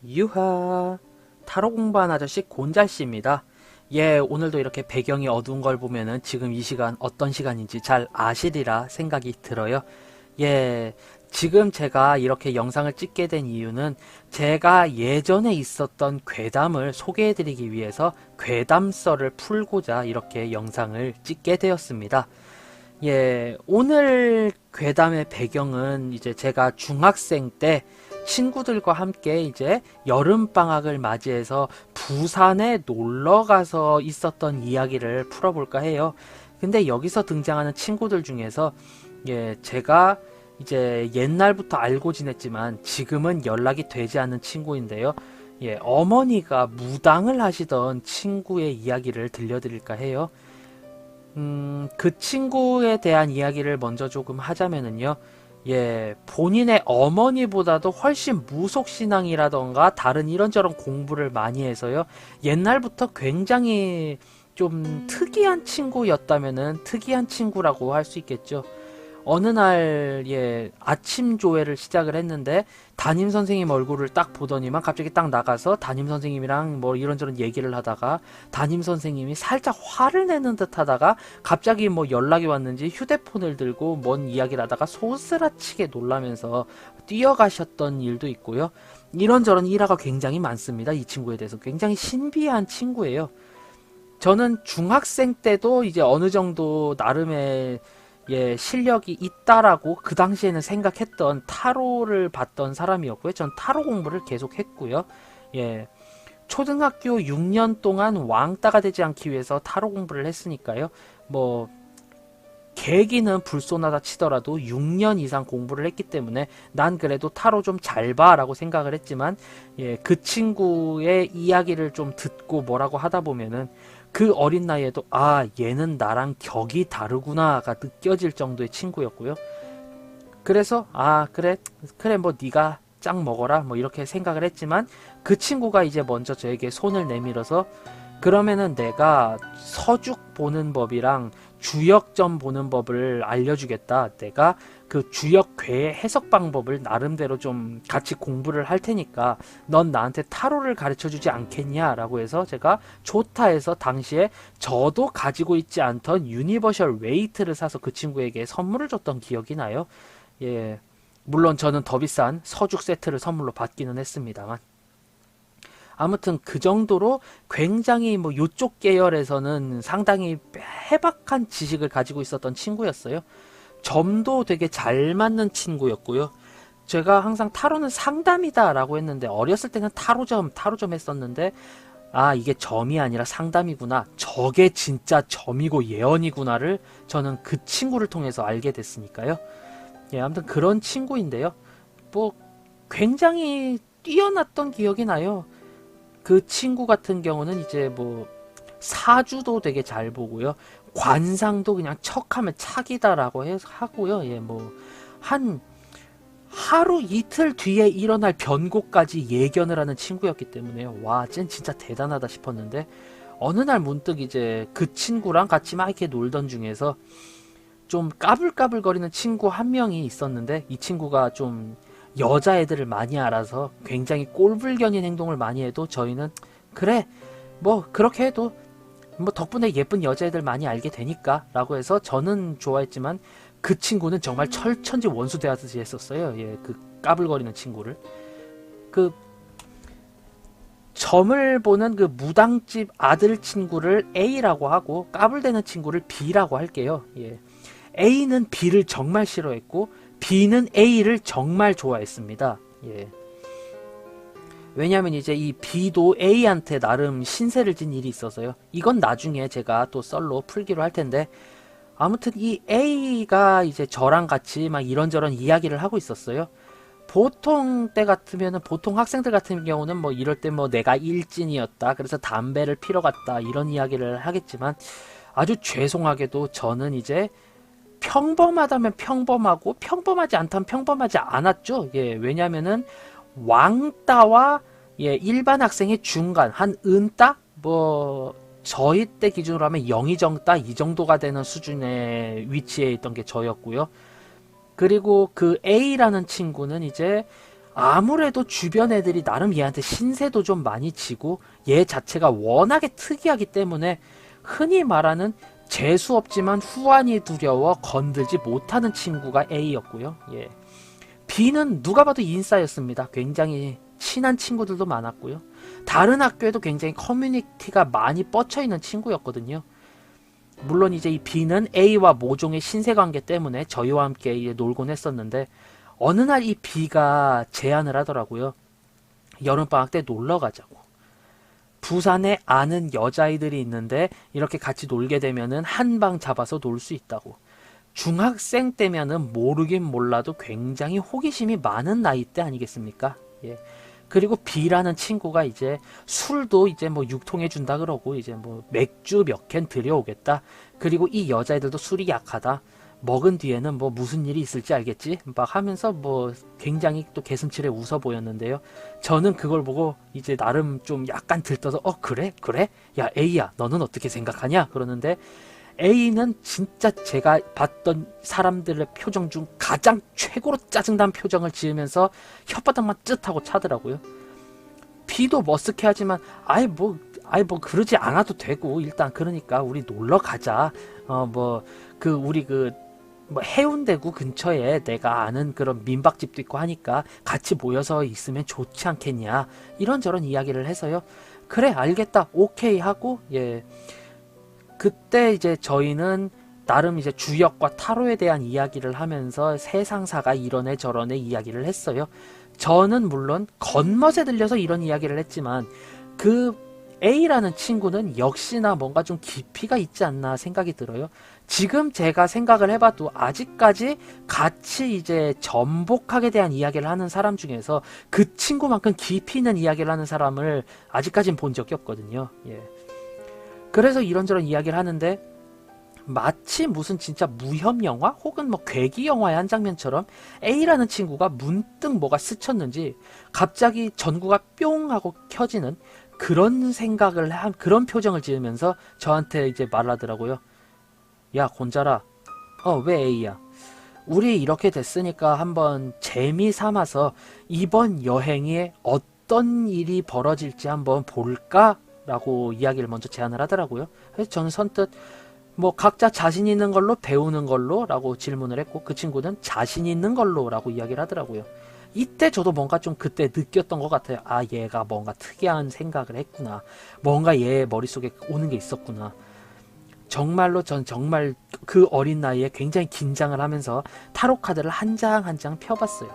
유하, 타로 공부한 아저씨 곤잘씨입니다. 예, 오늘도 이렇게 배경이 어두운 걸 보면은 지금 이 시간 어떤 시간인지 잘 아시리라 생각이 들어요. 예, 지금 제가 이렇게 영상을 찍게 된 이유는 제가 예전에 있었던 괴담을 소개해드리기 위해서 괴담썰을 풀고자 이렇게 영상을 찍게 되었습니다. 예, 오늘 괴담의 배경은 이제 제가 중학생 때 친구들과 함께 이제 여름방학을 맞이해서 부산에 놀러 가서 있었던 이야기를 풀어볼까 해요. 근데 여기서 등장하는 친구들 중에서 예, 제가 이제 옛날부터 알고 지냈지만 지금은 연락이 되지 않는 친구인데요. 예, 어머니가 무당을 하시던 친구의 이야기를 들려드릴까 해요. 그 친구에 대한 이야기를 먼저 조금 하자면은요. 예, 본인의 어머니보다도 훨씬 무속신앙이라던가 다른 이런저런 공부를 많이 해서요. 옛날부터 굉장히 좀 특이한 친구였다면은 특이한 친구라고 할 수 있겠죠. 어느 날, 예, 아침 조회를 시작을 했는데, 담임 선생님 얼굴을 딱 보더니만 갑자기 딱 나가서 담임 선생님이랑 뭐 이런저런 얘기를 하다가, 담임 선생님이 살짝 화를 내는 듯 하다가, 갑자기 뭐 연락이 왔는지 휴대폰을 들고 뭔 이야기를 하다가 소스라치게 놀라면서 뛰어가셨던 일도 있고요. 이런저런 일화가 굉장히 많습니다. 이 친구에 대해서. 굉장히 신비한 친구예요. 저는 중학생 때도 이제 어느 정도 나름의 예, 실력이 있다라고 그 당시에는 생각했던 타로를 봤던 사람이었고요. 전 타로 공부를 계속 했고요. 예, 초등학교 6년 동안 왕따가 되지 않기 위해서 타로 공부를 했으니까요. 뭐 계기는 불손하다 치더라도 6년 이상 공부를 했기 때문에 난 그래도 타로 좀 잘 봐라고 생각을 했지만 예, 그 친구의 이야기를 좀 듣고 뭐라고 하다 보면은 그 어린 나이에도 아 얘는 나랑 격이 다르구나가 느껴질 정도의 친구였고요. 그래서 아 그래 뭐 네가 짱 먹어라 뭐 이렇게 생각을 했지만 그 친구가 이제 먼저 저에게 손을 내밀어서 그러면은 내가 서죽 보는 법이랑 주역점 보는 법을 알려주겠다. 내가 그 주역 괴의 해석 방법을 나름대로 좀 같이 공부를 할 테니까 넌 나한테 타로를 가르쳐 주지 않겠냐? 라고 해서 제가 좋다 해서 당시에 저도 가지고 있지 않던 유니버셜 웨이트를 사서 그 친구에게 선물을 줬던 기억이 나요. 예. 물론 저는 더 비싼 서죽 세트를 선물로 받기는 했습니다만. 아무튼 그 정도로 굉장히 뭐 요쪽 계열에서는 상당히 해박한 지식을 가지고 있었던 친구였어요. 점도 되게 잘 맞는 친구였고요. 제가 항상 타로는 상담이다라고 했는데 어렸을 때는 타로점 했었는데 아 이게 점이 아니라 상담이구나. 저게 진짜 점이고 예언이구나를 저는 그 친구를 통해서 알게 됐으니까요. 예, 아무튼 그런 친구인데요. 뭐 굉장히 뛰어났던 기억이 나요. 그 친구 같은 경우는 이제 뭐 사주도 되게 잘 보고요. 관상도 그냥 척하면 착이다라고 해서 하고요. 예, 뭐 한 하루 이틀 뒤에 일어날 변고까지 예견을 하는 친구였기 때문에요. 와, 쟨 진짜 대단하다 싶었는데 어느 날 문득 이제 그 친구랑 같이 막 이렇게 놀던 중에서 좀 까불까불거리는 친구 한 명이 있었는데 이 친구가 좀 여자애들을 많이 알아서 굉장히 꼴불견인 행동을 많이 해도 저희는 그래 뭐 그렇게 해도 뭐 덕분에 예쁜 여자애들 많이 알게 되니까 라고 해서 저는 좋아했지만 그 친구는 정말 철천지 원수 대하듯이 했었어요. 예, 그 까불거리는 친구를 그 점을 보는 그 무당집 아들 친구를 A라고 하고 까불대는 친구를 B라고 할게요. 예. A는 B를 정말 싫어했고 B는 A를 정말 좋아했습니다. 예. 왜냐하면 이제 이 B도 A한테 나름 신세를 진 일이 있어서요. 이건 나중에 제가 또 썰로 풀기로 할 텐데 아무튼 이 A가 이제 저랑 같이 막 이런저런 이야기를 하고 있었어요. 보통 때 같으면은 보통 학생들 같은 경우는 뭐 이럴 때 뭐 내가 일진이었다. 그래서 담배를 피러 갔다. 이런 이야기를 하겠지만 아주 죄송하게도 저는 이제 평범하다면 평범하고 평범하지 않다면 평범하지 않았죠. 예, 왜냐면은 왕따와 예, 일반 학생의 중간 한 은따 뭐 저희 때 기준으로 하면 영의정따 이 정도가 되는 수준의 위치에 있던 게 저였고요. 그리고 그 A라는 친구는 이제 아무래도 주변 애들이 나름 얘한테 신세도 좀 많이 지고 얘 자체가 워낙에 특이하기 때문에 흔히 말하는 재수 없지만 후환이 두려워 건들지 못하는 친구가 A였고요. 예. B는 누가 봐도 인싸였습니다. 굉장히 친한 친구들도 많았고요. 다른 학교에도 굉장히 커뮤니티가 많이 뻗쳐 있는 친구였거든요. 물론 이제 이 B는 A와 모종의 신세 관계 때문에 저희와 함께 이제 놀곤 했었는데 어느 날 이 B가 제안을 하더라고요. 여름방학 때 놀러 가자고. 부산에 아는 여자아이들이 있는데 이렇게 같이 놀게 되면은 한 방 잡아서 놀 수 있다고. 중학생 때면은 모르긴 몰라도 굉장히 호기심이 많은 나이 때 아니겠습니까? 예. 그리고 B라는 친구가 이제 술도 이제 뭐 육통해 준다 그러고 이제 뭐 맥주 몇 캔 들여오겠다. 그리고 이 여자애들도 술이 약하다. 먹은 뒤에는 뭐 무슨 일이 있을지 알겠지? 막 하면서 뭐 굉장히 또 개슴츠레 웃어 보였는데요. 저는 그걸 보고 이제 나름 좀 약간 들떠서 그래? 그래? 야 A야 너는 어떻게 생각하냐? 그러는데 A는 진짜 제가 봤던 사람들의 표정 중 가장 최고로 짜증난 표정을 지으면서 혓바닥만 쯧하고 차더라고요. B도 머쓱해하지만 아이 뭐 그러지 않아도 되고 일단 그러니까 우리 놀러 가자. 우리 뭐 해운대구 근처에 내가 아는 그런 민박집도 있고 하니까 같이 모여서 있으면 좋지 않겠냐 이런저런 이야기를 해서요. 그래 알겠다 오케이 하고 예. 그때 이제 저희는 나름 이제 주역과 타로에 대한 이야기를 하면서 세상사가 이러네 저러네 이야기를 했어요. 저는 물론 겉멋에 들려서 이런 이야기를 했지만 그 A라는 친구는 역시나 뭔가 좀 깊이가 있지 않나 생각이 들어요. 지금 제가 생각을 해봐도 아직까지 같이 이제 전복학에 대한 이야기를 하는 사람 중에서 그 친구만큼 깊이 있는 이야기를 하는 사람을 아직까진 본 적이 없거든요. 예. 그래서 이런저런 이야기를 하는데 마치 무슨 진짜 무협 영화 혹은 뭐 괴기 영화의 한 장면처럼 A라는 친구가 문득 뭐가 스쳤는지 갑자기 전구가 뿅 하고 켜지는 그런 생각을 한 그런 표정을 지으면서 저한테 이제 말하더라고요. 야 곤자라 왜 A야? 우리 이렇게 됐으니까 한번 재미 삼아서 이번 여행에 어떤 일이 벌어질지 한번 볼까? 라고 이야기를 먼저 제안을 하더라고요. 그래서 저는 선뜻 뭐 각자 자신 있는 걸로 배우는 걸로 라고 질문을 했고 그 친구는 자신 있는 걸로 라고 이야기를 하더라고요. 이때 저도 뭔가 좀 그때 느꼈던 것 같아요. 아 얘가 뭔가 특이한 생각을 했구나. 뭔가 얘 머릿속에 오는 게 있었구나. 정말로 전 정말 그 어린 나이에 굉장히 긴장을 하면서 타로 카드를 한 장 한 장 펴봤어요.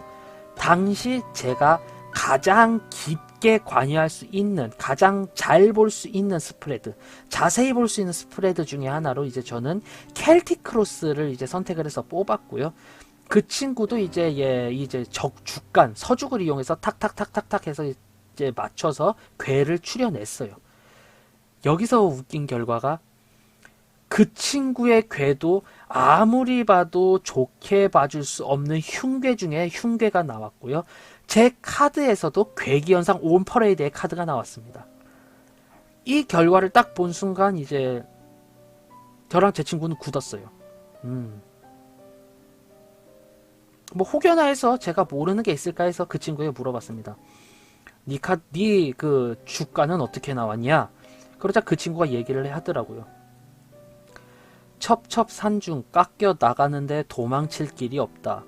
당시 제가 가장 깊게 관여할 수 있는 가장 잘 볼 수 있는 스프레드 자세히 볼 수 있는 스프레드 중에 하나로 이제 저는 켈틱 크로스를 이제 선택을 해서 뽑았고요. 그 친구도 이제 주간 서죽을 이용해서 탁탁탁탁탁 해서 이제 맞춰서 괴를 추려냈어요. 여기서 웃긴 결과가 그 친구의 괴도 아무리 봐도 좋게 봐줄 수 없는 흉괴 중에 흉괴가 나왔고요. 제 카드에서도 괴기현상 온 퍼레이드의 카드가 나왔습니다. 이 결과를 딱 본 순간 이제 저랑 제 친구는 굳었어요. 뭐 혹여나 해서 제가 모르는 게 있을까 해서 그 친구에게 물어봤습니다. 네 그 주가는 어떻게 나왔냐? 그러자 그 친구가 얘기를 하더라고요. 첩첩산중 깎여 나가는데 도망칠 길이 없다.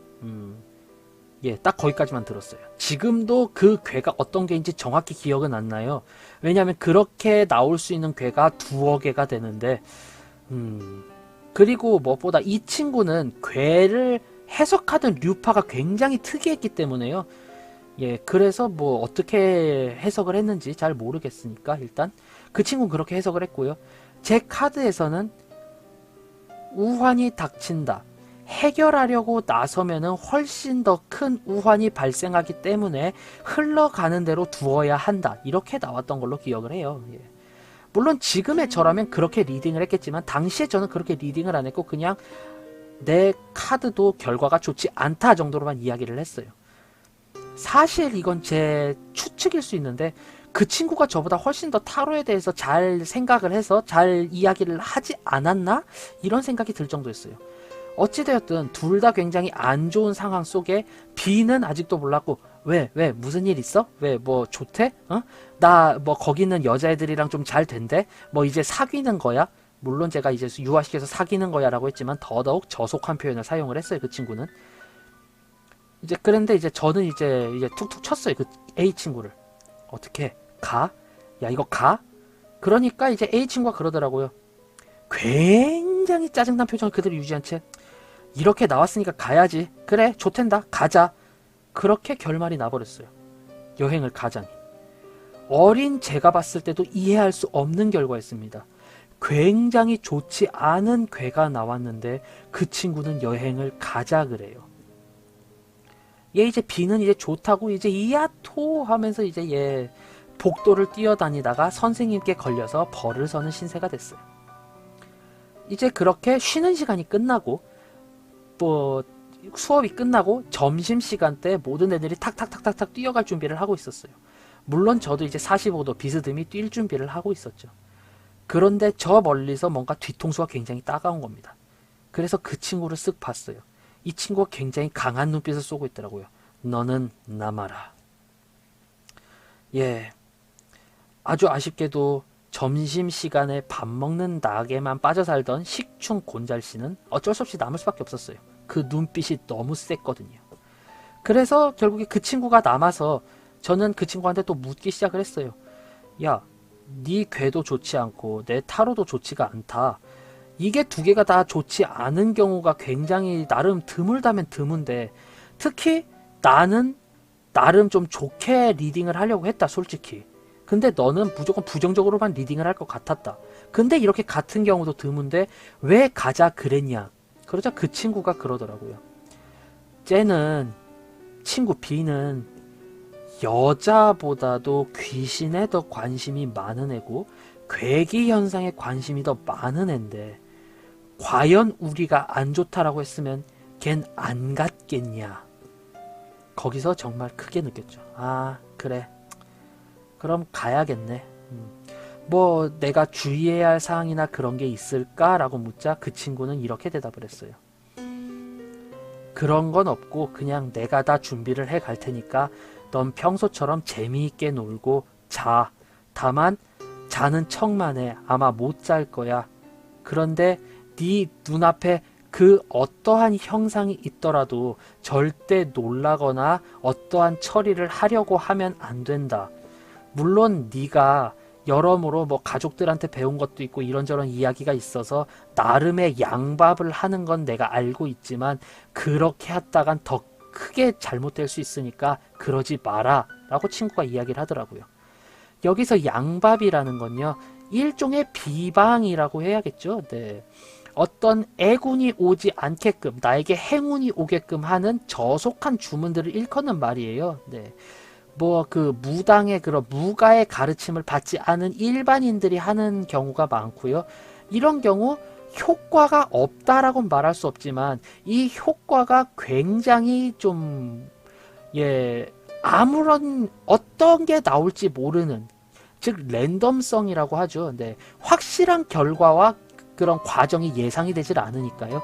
예, 딱 거기까지만 들었어요. 지금도 그 괴가 어떤 괴인지 정확히 기억은 안 나요. 왜냐하면 그렇게 나올 수 있는 괴가 두어 개가 되는데 그리고 무엇보다 이 친구는 괴를 해석하던 류파가 굉장히 특이했기 때문에요. 예, 그래서 뭐 어떻게 해석을 했는지 잘 모르겠으니까 일단 그 친구는 그렇게 해석을 했고요. 제 카드에서는 우환이 닥친다. 해결하려고 나서면은 훨씬 더 큰 우환이 발생하기 때문에 흘러가는 대로 두어야 한다. 이렇게 나왔던 걸로 기억을 해요. 예. 물론 지금의 저라면 그렇게 리딩을 했겠지만 당시에 저는 그렇게 리딩을 안 했고 그냥 내 카드도 결과가 좋지 않다 정도로만 이야기를 했어요. 사실 이건 제 추측일 수 있는데 그 친구가 저보다 훨씬 더 타로에 대해서 잘 생각을 해서 잘 이야기를 하지 않았나? 이런 생각이 들 정도였어요. 어찌되었든 둘 다 굉장히 안 좋은 상황 속에 B는 아직도 몰랐고 왜 무슨 일 있어? 왜 뭐 좋대? 나 뭐 거기 있는 여자애들이랑 좀 잘 된대? 뭐 이제 사귀는 거야? 물론 제가 이제 유아시켜서 사귀는 거야 라고 했지만 더더욱 저속한 표현을 사용을 했어요. 그 친구는. 이제 그런데 이제 저는 이제 툭툭 쳤어요. 그 A 친구를. 어떻게 가? 야 이거 가? 그러니까 이제 A 친구가 그러더라고요. 굉장히 짜증난 표정을 그대로 유지한 채 이렇게 나왔으니까 가야지. 그래 좋텐다 가자. 그렇게 결말이 나버렸어요. 여행을 가자니. 어린 제가 봤을 때도 이해할 수 없는 결과였습니다. 굉장히 좋지 않은 괴가 나왔는데 그 친구는 여행을 가자 그래요. 얘 이제 B는 이제 좋다고 이제 이야토 하면서 이제 얘 복도를 뛰어다니다가 선생님께 걸려서 벌을 서는 신세가 됐어요. 이제 그렇게 쉬는 시간이 끝나고 뭐 수업이 끝나고 점심시간 때 모든 애들이 탁탁탁탁탁 뛰어갈 준비를 하고 있었어요. 물론 저도 이제 45도 비스듬히 뛸 준비를 하고 있었죠. 그런데 저 멀리서 뭔가 뒤통수가 굉장히 따가운 겁니다. 그래서 그 친구를 쓱 봤어요. 이 친구가 굉장히 강한 눈빛을 쏘고 있더라고요. 너는 남아라. 예, 아주 아쉽게도 점심시간에 밥 먹는 낙에만 빠져 살던 식충 곤잘씨는 어쩔 수 없이 남을 수밖에 없었어요. 그 눈빛이 너무 셌거든요. 그래서 결국에 그 친구가 남아서 저는 그 친구한테 또 묻기 시작을 했어요. 야, 네 궤도 좋지 않고 내 타로도 좋지가 않다. 이게 두 개가 다 좋지 않은 경우가 굉장히 나름 드물다면 드문데 특히 나는 나름 좀 좋게 리딩을 하려고 했다 솔직히. 근데 너는 무조건 부정적으로만 리딩을 할 것 같았다. 근데 이렇게 같은 경우도 드문데 왜 가자 그랬냐. 그러자 그 친구가 그러더라고요. 쟤는 친구 B는 여자보다도 귀신에 더 관심이 많은 애고 괴기 현상에 관심이 더 많은 애인데 과연 우리가 안 좋다라고 했으면 걘 안 갔겠냐. 거기서 정말 크게 느꼈죠. 아 그래 그럼 가야겠네. 뭐 내가 주의해야 할 사항이나 그런 게 있을까라고 묻자 그 친구는 이렇게 대답을 했어요. 그런 건 없고 그냥 내가 다 준비를 해 갈 테니까 넌 평소처럼 재미있게 놀고 자. 다만 자는 척만 해. 아마 못 잘 거야. 그런데 네 눈앞에 그 어떠한 형상이 있더라도 절대 놀라거나 어떠한 처리를 하려고 하면 안 된다. 물론 네가 여러모로 뭐 가족들한테 배운 것도 있고 이런저런 이야기가 있어서 나름의 양밥을 하는 건 내가 알고 있지만 그렇게 했다간 더 크게 잘못될 수 있으니까 그러지 마라 라고 친구가 이야기를 하더라고요. 여기서 양밥이라는 건요 일종의 비방이라고 해야겠죠. 네. 어떤 애군이 오지 않게끔 나에게 행운이 오게끔 하는 저속한 주문들을 일컫는 말이에요. 네. 뭐 그 무당의 그런 무가의 가르침을 받지 않은 일반인들이 하는 경우가 많고요. 이런 경우 효과가 없다라고 말할 수 없지만 이 효과가 굉장히 좀 아무런 어떤 게 나올지 모르는 즉 랜덤성이라고 하죠. 네. 확실한 결과와 그런 과정이 예상이 되질 않으니까요.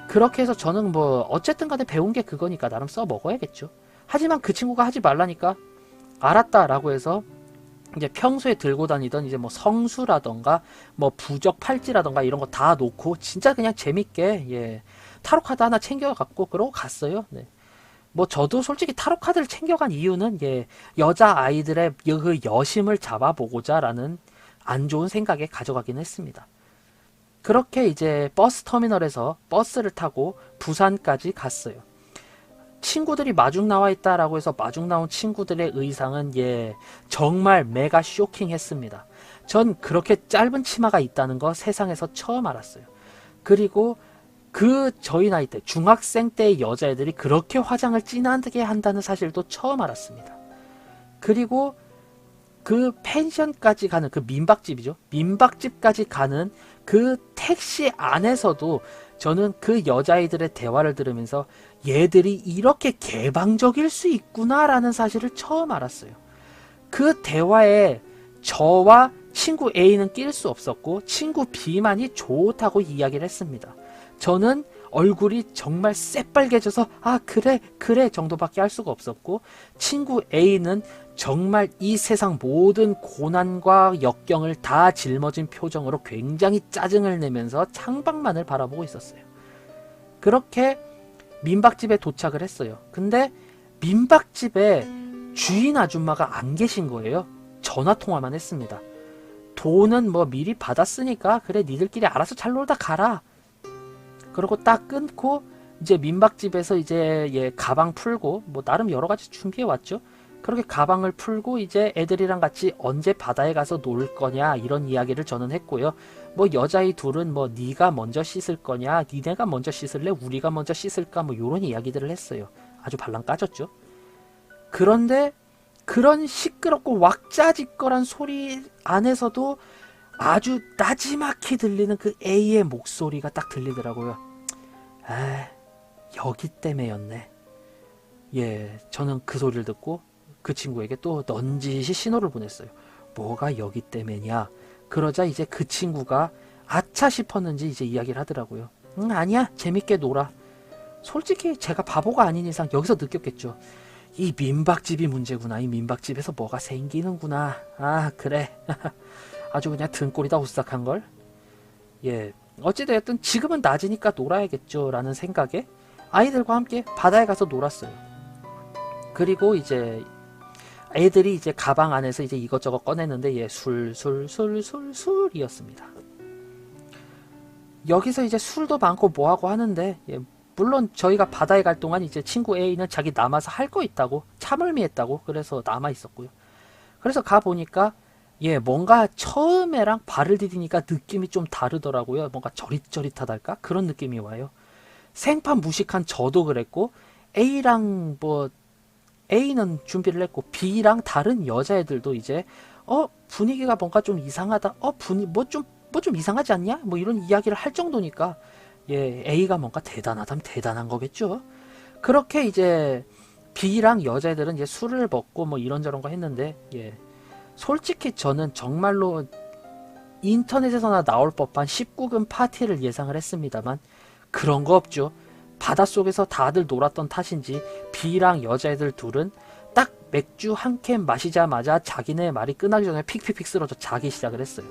그렇게 해서 저는 뭐 어쨌든 간에 배운 게 그거니까 나름 써 먹어야겠죠. 하지만 그 친구가 하지 말라니까 알았다라고 해서 이제 평소에 들고 다니던 이제 뭐 성수라던가 뭐 부적 팔찌라던가 이런 거 다 놓고 진짜 그냥 재밌게 타로 카드 하나 챙겨갖고 그러고 갔어요. 네. 뭐 저도 솔직히 타로 카드를 챙겨간 이유는 여자 아이들의 그 여심을 잡아보고자라는 안 좋은 생각에 가져가긴 했습니다. 그렇게 이제 버스 터미널에서 버스를 타고 부산까지 갔어요. 친구들이 마중 나와 있다라고 해서 마중 나온 친구들의 의상은 정말 메가 쇼킹했습니다. 전 그렇게 짧은 치마가 있다는 거 세상에서 처음 알았어요. 그리고 저희 나이 때 중학생 때의 여자애들이 그렇게 화장을 진하게 한다는 사실도 처음 알았습니다. 그리고 그 펜션까지 가는 그 민박집이죠. 민박집까지 가는 그 택시 안에서도 저는 그 여자아이들의 대화를 들으면서 얘들이 이렇게 개방적일 수 있구나라는 사실을 처음 알았어요. 그 대화에 저와 친구 A는 낄 수 없었고 친구 B만이 좋다고 이야기를 했습니다. 저는 얼굴이 정말 새빨개져서 아 그래 그래 정도밖에 할 수가 없었고, 친구 A는 정말 이 세상 모든 고난과 역경을 다 짊어진 표정으로 굉장히 짜증을 내면서 창밖만을 바라보고 있었어요. 그렇게 민박집에 도착을 했어요. 근데 민박집에 주인 아줌마가 안 계신 거예요. 전화통화만 했습니다. 돈은 뭐 미리 받았으니까 그래 니들끼리 알아서 잘 놀다 가라. 그러고 딱 끊고 이제 민박집에서 이제 얘 가방 풀고 뭐 나름 여러 가지 준비해 왔죠. 그렇게 가방을 풀고 이제 애들이랑 같이 언제 바다에 가서 놀 거냐 이런 이야기를 저는 했고요. 뭐 여자애 둘은 뭐 네가 먼저 씻을 거냐, 니네가 먼저 씻을래, 우리가 먼저 씻을까, 뭐 요런 이야기들을 했어요. 아주 발랑 까졌죠. 그런데 그런 시끄럽고 왁자지껄한 소리 안에서도 아주 나지막히 들리는 그 A의 목소리가 딱 들리더라고요. 아, 여기 때문에였네. 예, 저는 그 소리를 듣고 그 친구에게 또 넌지시 신호를 보냈어요. 뭐가 여기 때문이냐. 그러자 이제 그 친구가 아차 싶었는지 이제 이야기를 하더라고요. 아니야, 재밌게 놀아. 솔직히 제가 바보가 아닌 이상 여기서 느꼈겠죠. 이 민박집이 문제구나. 이 민박집에서 뭐가 생기는구나. 아 그래. 아주 그냥 등골이다 오싹한걸. 예, 어찌되었든 지금은 낮이니까 놀아야겠죠 라는 생각에 아이들과 함께 바다에 가서 놀았어요. 그리고 이제 애들이 이제 가방 안에서 이제 이것저것 꺼냈는데 예, 술이었습니다. 여기서 이제 술도 많고 뭐하고 하는데 예, 물론 저희가 바다에 갈 동안 이제 친구 A는 자기 남아서 할 거 있다고 참을미했다고 그래서 남아 있었고요. 그래서 가 보니까 예, 뭔가 처음에랑 발을 디디니까 느낌이 좀 다르더라고요. 뭔가 저릿저릿하달까 그런 느낌이 와요. 생판 무식한 저도 그랬고 A랑 뭐 A는 준비를 했고 B랑 다른 여자애들도 이제 분위기가 뭔가 좀 이상하다. 분위 뭐 좀 이상하지 않냐? 뭐 이런 이야기를 할 정도니까 예, A가 뭔가 대단하다면 대단한 거겠죠. 그렇게 이제 B랑 여자애들은 이제 술을 먹고 뭐 이런저런 거 했는데 예, 솔직히 저는 정말로 인터넷에서나 나올 법한 19금 파티를 예상을 했습니다만 그런 거 없죠. 바닷속에서 다들 놀았던 탓인지 B랑 여자애들 둘은 딱 맥주 한 캔 마시자마자 자기네 말이 끝나기 전에 픽픽픽 쓰러져 자기 시작을 했어요.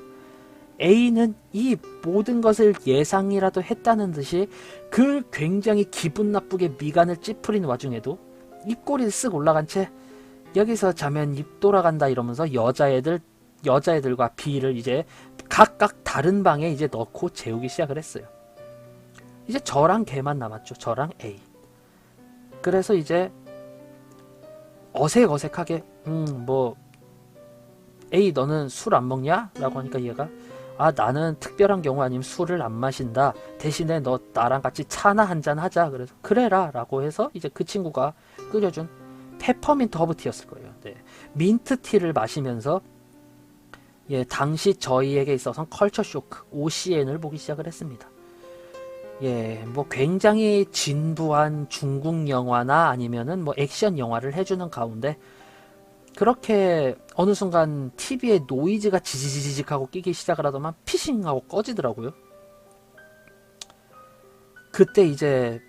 A는 이 모든 것을 예상이라도 했다는 듯이 그 굉장히 기분 나쁘게 미간을 찌푸린 와중에도 입꼬리를 쓱 올라간 채 여기서 자면 입 돌아간다 이러면서 여자애들과 B를 이제 각각 다른 방에 이제 넣고 재우기 시작을 했어요. 이제 저랑 걔만 남았죠. 저랑 A. 그래서 이제 어색어색하게 뭐 A 너는 술 안 먹냐? 라고 하니까 얘가 나는 특별한 경우 아니면 술을 안 마신다. 대신에 너 나랑 같이 차나 한잔 하자. 그래서 그래라 라고 해서 이제 그 친구가 끓여준 페퍼민트 허브티였을 거예요. 네. 민트티를 마시면서 예, 당시 저희에게 있어서는 컬처 쇼크 OCN을 보기 시작을 했습니다. 예, 뭐 굉장히 진부한 중국 영화나 아니면은 뭐 액션 영화를 해주는 가운데 그렇게 어느 순간 TV에 노이즈가 지지직하고 끼기 시작을 하더만 피싱하고 꺼지더라고요. 그때 이제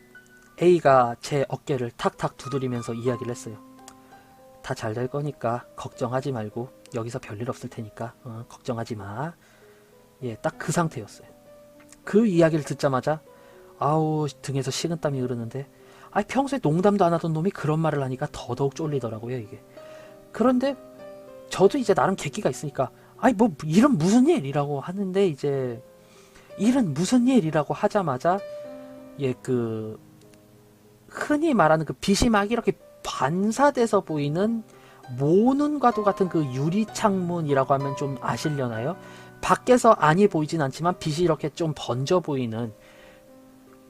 A가 제 어깨를 탁탁 두드리면서 이야기를 했어요. 다 잘 될 거니까 걱정하지 말고 여기서 별일 없을 테니까 걱정하지 마. 예, 딱 그 상태였어요. 그 이야기를 듣자마자 아우 등에서 식은땀이 흐르는데 평소에 농담도 안 하던 놈이 그런 말을 하니까 더더욱 쫄리더라고요 이게. 그런데 저도 이제 나름 계기가 있으니까 뭐 일은 무슨 일이라고 하는데 이제 일은 무슨 일이라고 하자마자 예, 그 흔히 말하는 그 빛이 막 이렇게 반사돼서 보이는 모눈과도 같은 그 유리 창문이라고 하면 좀 아시려나요? 밖에서 안이 보이진 않지만 빛이 이렇게 좀 번져 보이는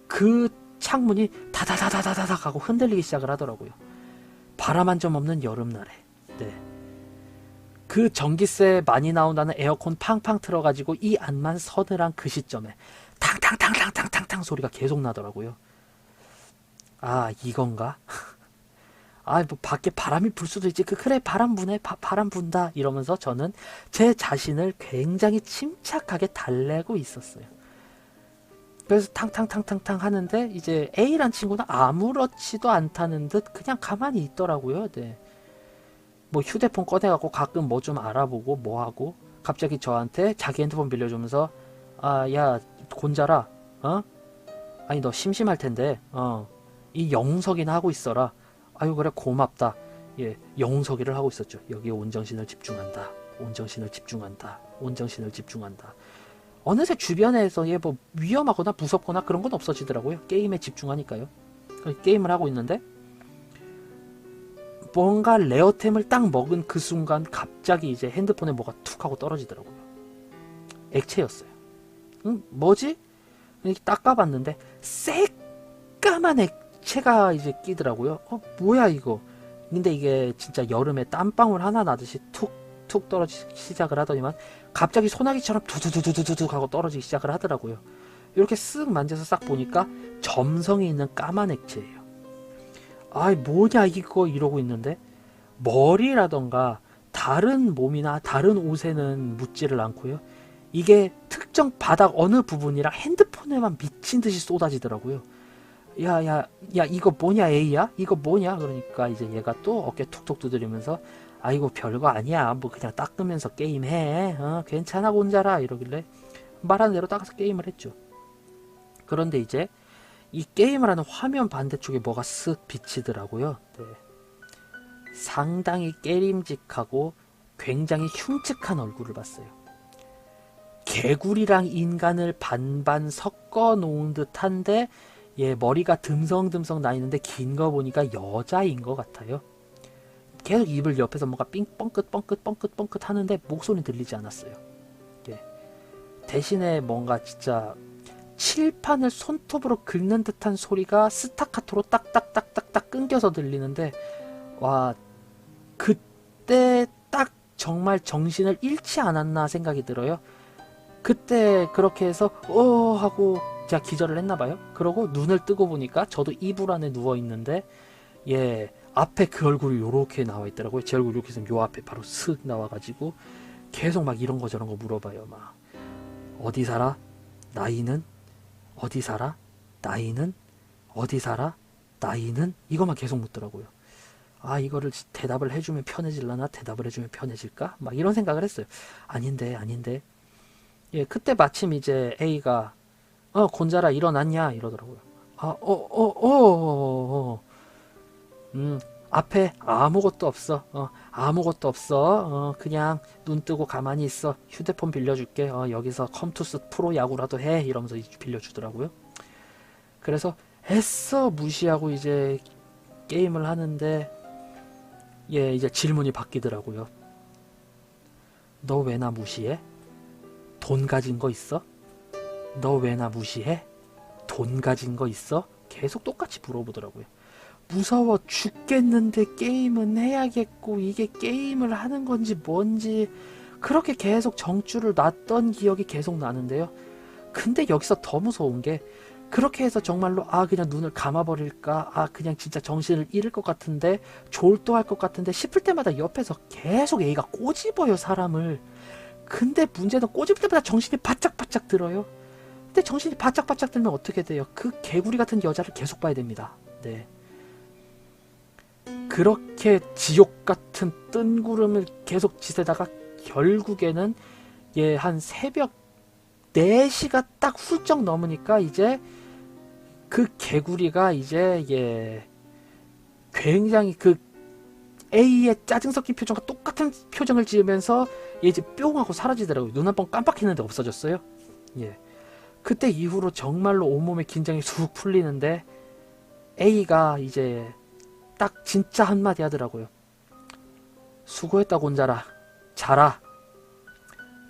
그 창문이 다다다다다닥 하고 흔들리기 시작을 하더라고요. 바람 한 점 없는 여름날에. 네. 그 전기세 많이 나온다는 에어컨 팡팡 틀어가지고 이 안만 서늘한 그 시점에 탕탕탕탕탕탕탕 소리가 계속 나더라고요. 이건가? 뭐 밖에 바람이 불 수도 있지. 그래 바람 부네. 바람 분다 이러면서 저는 제 자신을 굉장히 침착하게 달래고 있었어요. 그래서 탕탕탕탕탕 하는데 이제 A란 친구는 아무렇지도 않다는 듯 그냥 가만히 있더라고요. 네. 뭐 휴대폰 꺼내갖고 가끔 뭐 좀 알아보고 뭐 하고 갑자기 저한테 자기 핸드폰 빌려주면서 아, 야, 곤자라, 어? 아니 너 심심할 텐데, 이 영석이나 하고 있어라. 아유 그래 고맙다. 예, 영석이를 하고 있었죠. 여기에 온정신을 집중한다. 온정신을 집중한다. 온정신을 집중한다. 어느새 주변에서 뭐 위험하거나 무섭거나 그런 건 없어지더라고요. 게임에 집중하니까요. 게임을 하고 있는데 뭔가 레어템을 딱 먹은 그 순간 갑자기 이제 핸드폰에 뭐가 툭 하고 떨어지더라고요. 액체였어요. 뭐지? 이렇게 닦아봤는데 새까만 액체가 이제 끼더라고요. 뭐야 이거? 근데 이게 진짜 여름에 땀방울 하나 나듯이 툭툭 떨어지기 시작을 하더니만 갑자기 소나기처럼 두두두두두두 하고 떨어지기 시작을 하더라고요. 이렇게 쓱 만져서 싹 보니까 점성이 있는 까만 액체예요. 아이 뭐냐 이거 이러고 있는데 머리라던가 다른 몸이나 다른 옷에는 묻지를 않고요. 이게 특정 바닥 어느 부분이랑 핸드폰에만 미친 듯이 쏟아지더라고요. 야 이거 뭐냐 A야? 이거 뭐냐? 그러니까 이제 얘가 또 어깨 툭툭 두드리면서 아이고 별거 아니야. 뭐 그냥 닦으면서 게임해. 괜찮아 곤자라 이러길래 말하는 대로 닦아서 게임을 했죠. 그런데 이제 이 게임을 하는 화면 반대쪽에 뭐가 쓱 비치더라고요. 네. 상당히 깨림직하고 굉장히 흉측한 얼굴을 봤어요. 개구리랑 인간을 반반 섞어 놓은 듯한데 예, 머리가 듬성듬성 나 있는데 긴 거 보니까 여자인 것 같아요. 계속 입을 옆에서 뭔가 삥 뻥끗 하는데 목소리 들리지 않았어요. 예. 대신에 뭔가 진짜 칠판을 손톱으로 긁는 듯한 소리가 스타카토로 딱딱딱딱딱 끊겨서 들리는데 와 그때 딱 정말 정신을 잃지 않았나 생각이 들어요. 그때 그렇게 해서 하고 제가 기절을 했나봐요. 그러고 눈을 뜨고 보니까 저도 이불 안에 누워있는데 예 앞에 그 얼굴이 요렇게 나와있더라고요. 제 얼굴 이렇게 있으면 요 앞에 바로 슥 나와가지고 계속 막 이런 거 저런 거 물어봐요. 막 어디 살아? 나이는? 어디 살아? 나이는? 어디 살아? 나이는? 이것만 계속 묻더라고요. 아 이거를 대답을 해주면 편해질라나? 대답을 해주면 편해질까? 막 이런 생각을 했어요. 아닌데 예 그때 마침 이제 A가 곤자라 일어났냐? 이러더라고요. 앞에 아무것도 없어. 아무것도 없어. 그냥 눈 뜨고 가만히 있어. 휴대폰 빌려줄게. 여기서 컴투스 프로 야구라도 해. 이러면서 빌려주더라고요. 그래서 애써 무시하고 이제 게임을 하는데 예 이제 질문이 바뀌더라고요. 너 왜 나 무시해? 돈 가진 거 있어? 너 왜 나 무시해? 돈 가진 거 있어? 계속 똑같이 물어보더라고요. 무서워 죽겠는데 게임은 해야겠고 이게 게임을 하는 건지 뭔지 그렇게 계속 정줄을 놨던 기억이 계속 나는데요. 근데 여기서 더 무서운 게 그렇게 해서 정말로 그냥 눈을 감아버릴까 그냥 진짜 정신을 잃을 것 같은데 졸도할 것 같은데 싶을 때마다 옆에서 계속 A가 꼬집어요 사람을. 근데 문제는 꼬집을 때마다 정신이 바짝바짝 들어요. 근데 정신이 바짝바짝 들면 어떻게 돼요? 그 개구리 같은 여자를 계속 봐야 됩니다. 네. 그렇게 지옥 같은 뜬구름을 계속 지새다가 결국에는 한 새벽 4시가 딱 훌쩍 넘으니까 이제 그 개구리가 이제 굉장히 그 A의 짜증 섞인 표정과 똑같은 표정을 지으면서 이제 뿅 하고 사라지더라고요. 눈 한 번 깜빡했는데 없어졌어요. 예. 그때 이후로 정말로 온몸의 긴장이 쑥 풀리는데 A가 이제 딱 진짜 한마디 하더라고요. 수고했다 곤자라. 자라.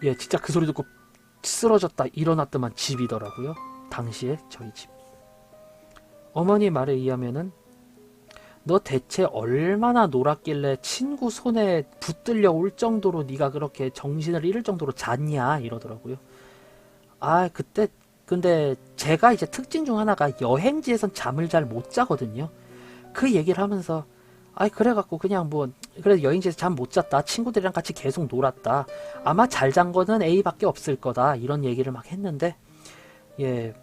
예, 진짜 그 소리 듣고 쓰러졌다 일어났더만 집이더라고요. 당시에 저희 집. 어머니 말에 의하면은 너 대체 얼마나 놀았길래 친구 손에 붙들려 올 정도로 네가 그렇게 정신을 잃을 정도로 잤냐 이러더라고요. 그때 근데 제가 이제 특징 중 하나가 여행지에선 잠을 잘 못 자거든요. 그 얘기를 하면서 그래갖고 그냥 그래도 여행지에서 잠 못 잤다. 친구들이랑 같이 계속 놀았다. 아마 잘 잔 거는 A밖에 없을 거다. 이런 얘기를 막 했는데 예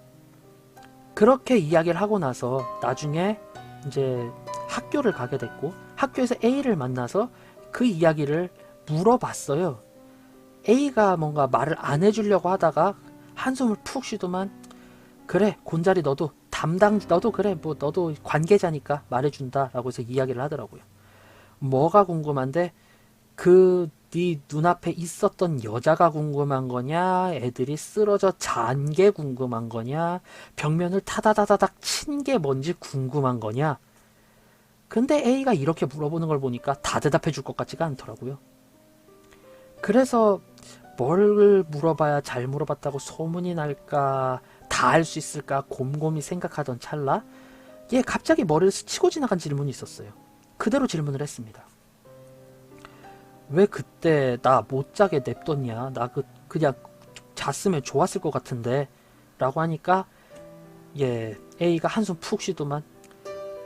그렇게 이야기를 하고 나서 나중에 이제 학교를 가게 됐고, 학교에서 A를 만나서 그 이야기를 물어봤어요. A가 뭔가 말을 안 해주려고 하다가 한숨을 푹 쉬더만, 그래 곤자리 너도 그래 뭐 너도 관계자니까 말해준다 라고 해서 이야기를 하더라고요. 뭐가 궁금한데, 네 눈앞에 있었던 여자가 궁금한 거냐, 애들이 쓰러져 잔 게 궁금한 거냐, 벽면을 타다다다닥 친 게 뭔지 궁금한 거냐. 근데 A가 이렇게 물어보는 걸 보니까 다 대답해 줄 것 같지가 않더라고요. 그래서 뭘 물어봐야 잘 물어봤다고 소문이 날까, 다 알 수 있을까 곰곰이 생각하던 찰나, 얘 갑자기 머리를 스치고 지나간 질문이 있었어요. 그대로 질문을 했습니다. 왜 그때 나 못 자게 냅뒀냐? 나 그냥 잤으면 좋았을 것 같은데 라고 하니까, A가 한숨 푹 쉬더만,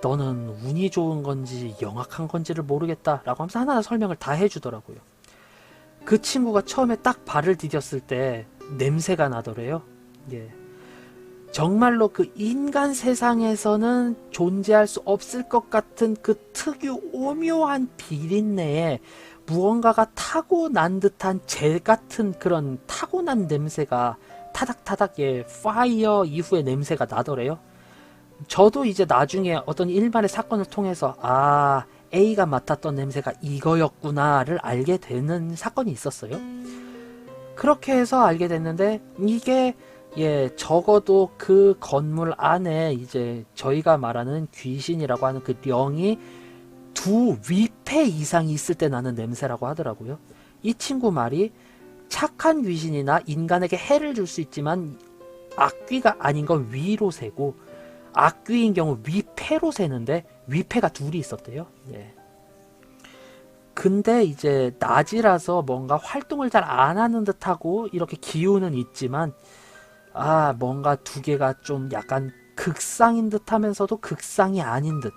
너는 운이 좋은 건지 영악한 건지를 모르겠다 라고 하면서 하나하나 설명을 다 해주더라고요. 그 친구가 처음에 딱 발을 디뎠을 때 냄새가 나더래요. 정말로 그 인간 세상에서는 존재할 수 없을 것 같은 그 특유 오묘한 비린내에 무언가가 타고난 듯한 재 같은 그런 타고난 냄새가 타닥타닥 파이어 이후의 냄새가 나더래요. 저도 이제 나중에 어떤 일반의 사건을 통해서 A가 맡았던 냄새가 이거였구나를 알게 되는 사건이 있었어요. 그렇게 해서 알게 됐는데, 이게 적어도 그 건물 안에 이제 저희가 말하는 귀신이라고 하는 그 령이 2위패 이상이 있을 때 나는 냄새라고 하더라고요. 이 친구 말이 착한 귀신이나 인간에게 해를 줄 수 있지만 악귀가 아닌 건 위로 세고, 악귀인 경우 위패로 세는데 위패가 2이 있었대요. 근데 이제 낮이라서 뭔가 활동을 잘 안 하는 듯하고 이렇게 기운은 있지만, 뭔가 2개가 좀 약간 극상인 듯 하면서도 극상이 아닌 듯,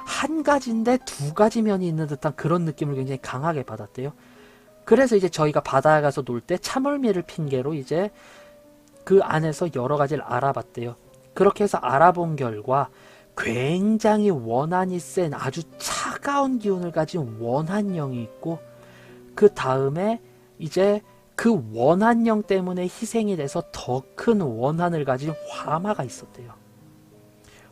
한 가지인데 2가지 면이 있는 듯한 그런 느낌을 굉장히 강하게 받았대요. 그래서 이제 저희가 바다에 가서 놀 때 참을미를 핑계로 이제 그 안에서 여러 가지를 알아봤대요. 그렇게 해서 알아본 결과 굉장히 원한이 센 아주 차가운 기운을 가진 원한령이 있고, 그 다음에 이제 그 원한령 때문에 희생이 돼서 더 큰 원한을 가진 화마가 있었대요.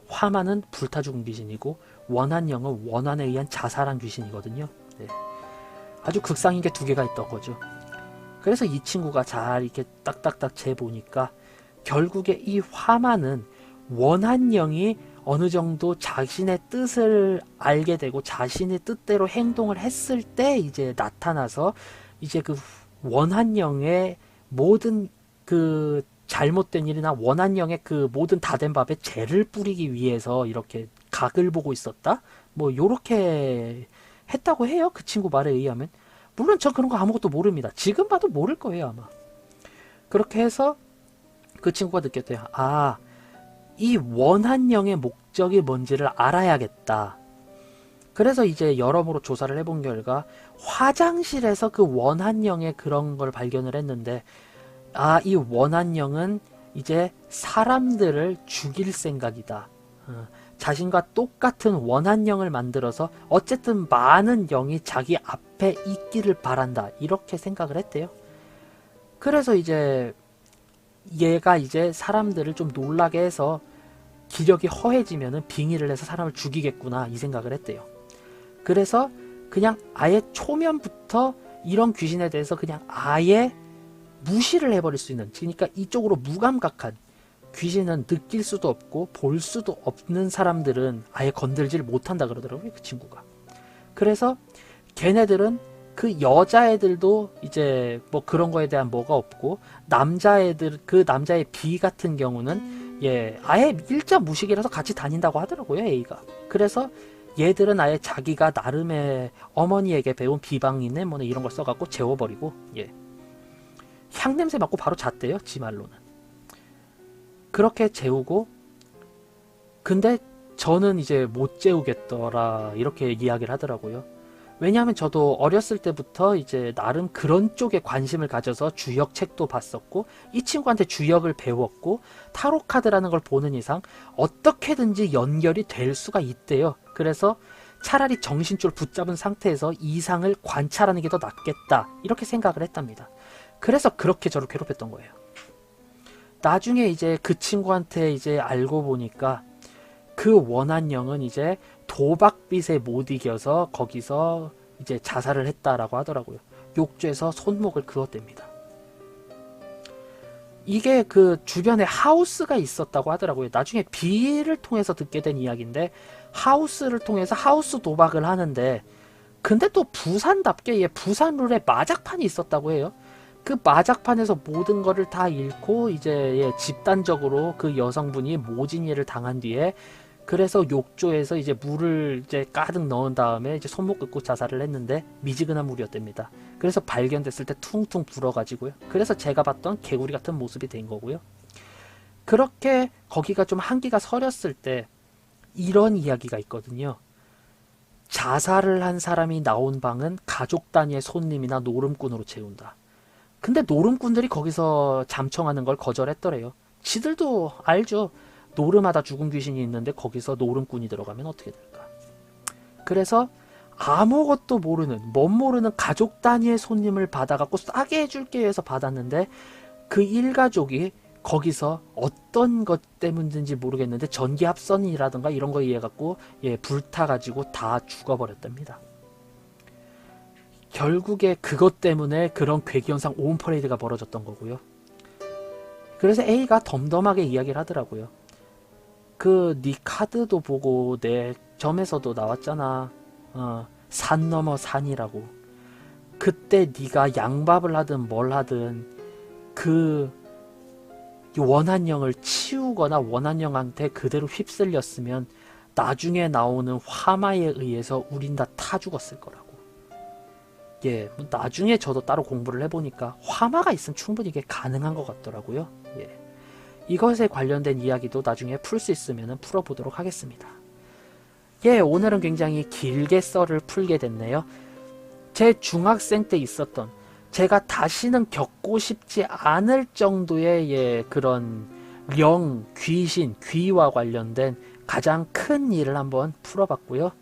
화마는 불타 죽은 귀신이고, 원한령은 원한에 의한 자살한 귀신이거든요. 아주 극상인 게 2개가 있던 거죠. 그래서 이 친구가 잘 이렇게 딱딱딱 재보니까, 결국에 이 화마는 원한령이 어느 정도 자신의 뜻을 알게 되고 자신의 뜻대로 행동을 했을 때 이제 나타나서, 이제 그 원한령의 모든 그 잘못된 일이나 원한령의 그 모든 다 된 밥에 죄를 뿌리기 위해서 이렇게 각을 보고 있었다? 뭐 요렇게 했다고 해요. 그 친구 말에 의하면. 물론 저 그런 거 아무것도 모릅니다. 지금 봐도 모를 거예요 아마. 그렇게 해서 그 친구가 느꼈대요. 이 원한령의 목적이 뭔지를 알아야겠다. 그래서 이제 여러모로 조사를 해본 결과 화장실에서 그 원한령의 그런 걸 발견을 했는데, 이 원한령은 이제 사람들을 죽일 생각이다. 자신과 똑같은 원한령을 만들어서 어쨌든 많은 영이 자기 앞에 있기를 바란다. 이렇게 생각을 했대요. 그래서 이제 얘가 이제 사람들을 좀 놀라게 해서 기력이 허해지면은 빙의를 해서 사람을 죽이겠구나 이 생각을 했대요. 그래서 그냥 아예 초면부터 이런 귀신에 대해서 그냥 아예 무시를 해버릴 수 있는, 그러니까 이쪽으로 무감각한, 귀신은 느낄 수도 없고 볼 수도 없는 사람들은 아예 건들지를 못한다 그러더라고요 그 친구가. 그래서 걔네들은 그 여자애들도 이제 뭐 그런 거에 대한 뭐가 없고, 남자애들, 그 남자의 B 같은 경우는 아예 일자 무식이라서 같이 다닌다고 하더라고요 A가. 그래서 얘들은 아예 자기가 나름의 어머니에게 배운 비방이네 뭐네 이런 걸 써갖고 재워버리고, 향냄새 맡고 바로 잤대요 지 말로는. 그렇게 재우고, 근데 저는 이제 못 재우겠더라 이렇게 이야기를 하더라고요. 왜냐하면 저도 어렸을 때부터 이제 나름 그런 쪽에 관심을 가져서 주역 책도 봤었고, 이 친구한테 주역을 배웠고, 타로 카드라는 걸 보는 이상 어떻게든지 연결이 될 수가 있대요. 그래서 차라리 정신줄 붙잡은 상태에서 이상을 관찰하는 게 더 낫겠다, 이렇게 생각을 했답니다. 그래서 그렇게 저를 괴롭혔던 거예요. 나중에 이제 그 친구한테 이제 알고 보니까 그 원한영은 이제 도박빚에 못 이겨서 거기서 이제 자살을 했다라고 하더라고요. 욕조에서 손목을 그었답니다. 이게 그 주변에 하우스가 있었다고 하더라고요. 나중에 비를 통해서 듣게 된 이야기인데, 하우스를 통해서 하우스 도박을 하는데, 근데 또 부산답게 부산 룰에 마작판이 있었다고 해요. 그 마작판에서 모든 거를 다 잃고 이제 집단적으로 그 여성분이 모진이를 당한 뒤에, 그래서 욕조에서 이제 물을 이제 가득 넣은 다음에 이제 손목 긋고 자살을 했는데 미지근한 물이었답니다. 그래서 발견됐을 때 퉁퉁 불어가지고요. 그래서 제가 봤던 개구리 같은 모습이 된 거고요. 그렇게 거기가 좀 한기가 서렸을 때 이런 이야기가 있거든요. 자살을 한 사람이 나온 방은 가족 단위의 손님이나 노름꾼으로 채운다. 근데 노름꾼들이 거기서 잠청하는 걸 거절했더래요. 지들도 알죠. 노름하다 죽은 귀신이 있는데 거기서 노름꾼이 들어가면 어떻게 될까. 그래서 아무것도 모르는, 멋모르는 가족 단위의 손님을 받아갖고 싸게 해줄게 해서 받았는데, 그 일가족이 거기서 어떤 것 때문인지 모르겠는데 전기합선이라든가 이런 거 이해해갖고 불타가지고 다 죽어버렸답니다. 결국에 그것 때문에 그런 괴기현상 오은 퍼레이드가 벌어졌던 거고요. 그래서 A가 덤덤하게 이야기를 하더라고요. 그 네 카드도 보고 내 점에서도 나왔잖아. 산 넘어 산이라고. 그때 네가 양밥을 하든 뭘 하든 그 원한영을 치우거나 원한영한테 그대로 휩쓸렸으면 나중에 나오는 화마에 의해서 우린 다 타 죽었을 거라고. 나중에 저도 따로 공부를 해보니까 화마가 있으면 충분히 이게 가능한 것 같더라고요. 이것에 관련된 이야기도 나중에 풀 수 있으면 풀어보도록 하겠습니다. 오늘은 굉장히 길게 썰을 풀게 됐네요. 제 중학생 때 있었던, 제가 다시는 겪고 싶지 않을 정도의 그런 령, 귀신, 귀와 관련된 가장 큰 일을 한번 풀어봤고요.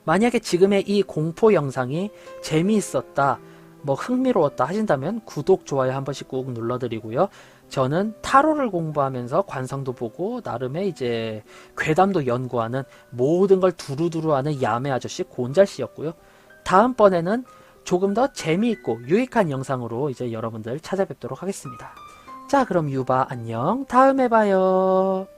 만약에 지금의 이 공포 영상이 재미있었다, 뭐 흥미로웠다 하신다면 구독, 좋아요 한 번씩 꾹 눌러드리고요. 저는 타로를 공부하면서 관성도 보고 나름의 이제 괴담도 연구하는, 모든 걸 두루두루 하는 야매 아저씨 곤잘씨였고요. 다음번에는 조금 더 재미있고 유익한 영상으로 이제 여러분들 찾아뵙도록 하겠습니다. 자, 그럼 유바 안녕. 다음에 봐요.